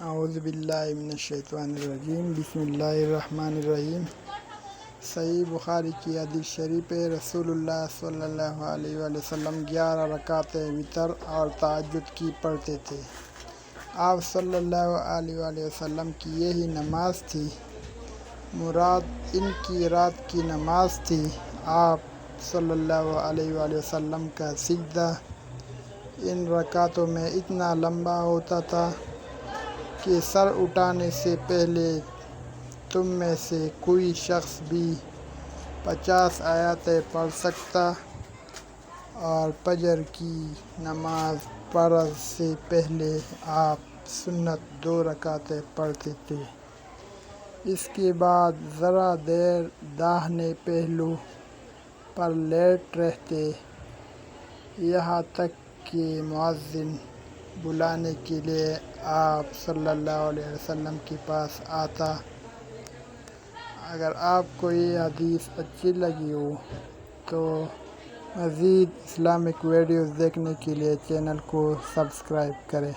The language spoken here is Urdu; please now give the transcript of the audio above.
اعوذ باللہ من الشیطان الرجیم بسم اللہ الرحمن الرحیم۔ صحیح بخاری کی حدیث شریف ہے، رسول اللہ صلی اللہ علیہ وآلہ وسلم 11 رکعت وتر اور تہجد کی پڑھتے تھے۔ آپ صلی اللہ علیہ وآلہ وسلم کی یہی نماز تھی، مراد ان کی رات کی نماز تھی۔ آپ صلی اللہ علیہ وآلہ وسلم کا سجدہ ان رکعتوں میں اتنا لمبا ہوتا تھا کہ سر اٹھانے سے پہلے تم میں سے کوئی شخص بھی 50 آیتیں پڑھ سکتا، اور فجر کی نماز فرض سے پہلے آپ سنت 2 رکعتیں پڑھتے تھے۔ اس کے بعد ذرا دیر داہنے پہلو پر لیٹ رہتے، یہاں تک کہ مؤذن بلانے کے لیے آپ صلی اللہ علیہ وسلم کے پاس آتا۔ اگر آپ کو یہ حدیث اچھی لگی ہو تو مزید اسلامک ویڈیوز دیکھنے کے لیے چینل کو سبسکرائب کریں۔